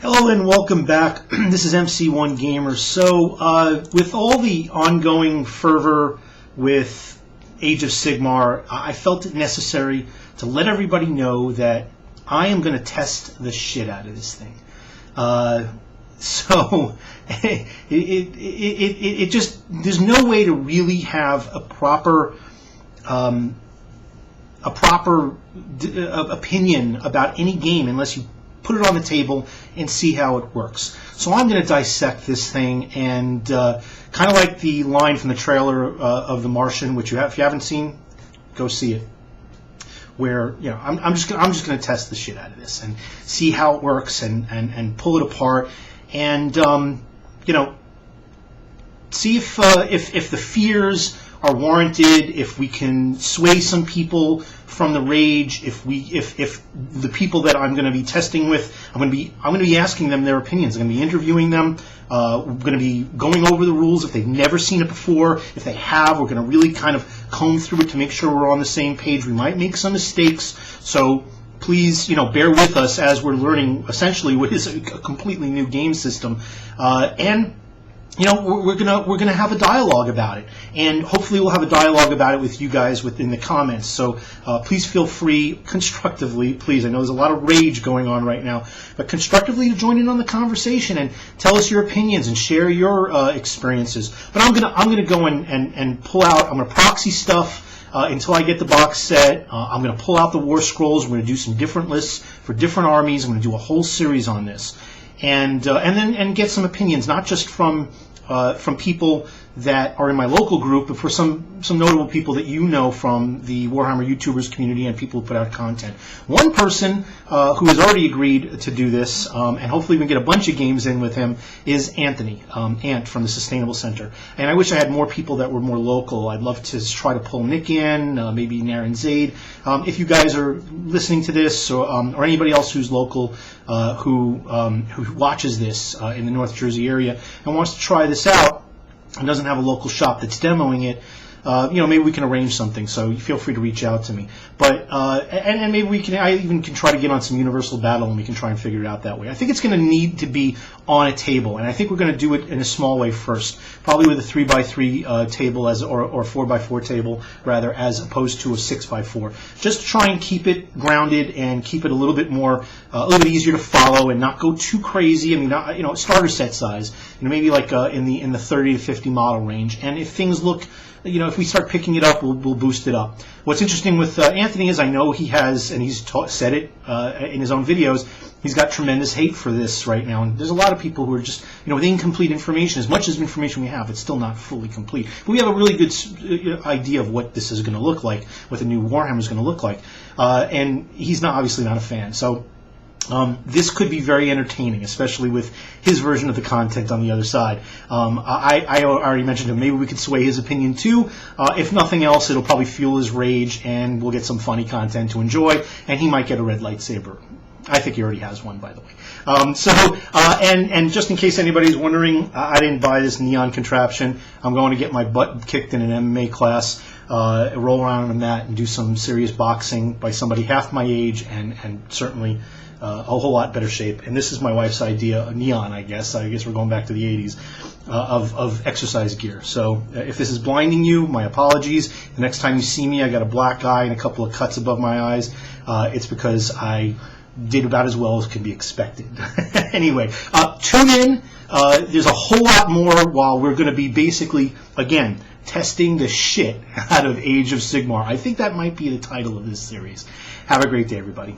Hello and welcome back. This is MC1 Gamer. So, with all the ongoing fervor with Age of Sigmar, I felt it necessary to let everybody know that I am going to test the shit out of this thing. So, it just, there's no way to really have a proper opinion about any game unless you put it on the table and see how it works. So I'm going to dissect this thing, and kind of like the line from the trailer of The Martian, which if you haven't seen, go see it. Where I'm just going to test the shit out of this and see how it works and pull it apart and see if the fears are warranted, if we can sway some people from the rage, if the people that I'm going to be testing with, I'm going to be asking them their opinions. I'm going to be interviewing them. We're going to be going over the rules if they've never seen it before. If they have, we're going to really kind of comb through it to make sure we're on the same page. We might make some mistakes, so please, bear with us as we're learning essentially what is a completely new game system, and we're gonna have a dialogue about it, and hopefully we'll have a dialogue about it with you guys within the comments. So please feel free, constructively, please. I know there's a lot of rage going on right now, but constructively to join in on the conversation and tell us your opinions and share your experiences. But I'm gonna go and pull out. I'm gonna proxy stuff. Until I get the box set. I'm going to pull out the War Scrolls. We're going to do some different lists for different armies. I'm going to do a whole series on this, and then get some opinions, not just from people that are in my local group, but for some notable people that from the Warhammer YouTubers community and people who put out content. One person who has already agreed to do this, and hopefully we can get a bunch of games in with him, is Anthony, Ant from the Sustainable Center. And I wish I had more people that were more local. I'd love to try to pull Nick in, maybe Naren Zaid. If you guys are listening to this, or anybody else who's local who watches this in the North Jersey area and wants to try this out, and doesn't have a local shop that's demoing it, maybe we can arrange something. So feel free to reach out to me. But and maybe I even can try to get on some Universal Battle, and we can try and figure it out that way. I think it's going to need to be on a table, and I think we're going to do it in a small way first, probably with a 3x3 table or 4x4 table rather, as opposed to a 6x4. Just to try and keep it grounded and keep it a little bit more, a little bit easier to follow, and not go too crazy. I mean, starter set size, maybe like in the 30 to 50 model range. And if things look, if we start picking it up, we'll boost it up. What's interesting with Anthony is I know he has, and he's said it in his own videos, he's got tremendous hate for this right now. And there's a lot of people who are just, with incomplete information. As much as information we have, it's still not fully complete. But we have a really good idea of what this is going to look like, what the new Warhammer is going to look like. And he's obviously not a fan. So this could be very entertaining, especially with his version of the content on the other side. I already mentioned him. Maybe we could sway his opinion too. If nothing else, it'll probably fuel his rage, and we'll get some funny content to enjoy, and he might get a red lightsaber. I think he already has one, by the way. And just in case anybody's wondering, I didn't buy this neon contraption. I'm going to get my butt kicked in an MMA class, roll around on a mat, and do some serious boxing by somebody half my age and certainly a whole lot better shape. And this is my wife's idea, neon, I guess. I guess we're going back to the 80s, of exercise gear. So if this is blinding you, my apologies. The next time you see me, I got a black eye and a couple of cuts above my eyes. It's because I did about as well as could be expected. Anyway, tune in. There's a whole lot more while we're going to be basically, again, testing the shit out of Age of Sigmar. I think that might be the title of this series. Have a great day, everybody.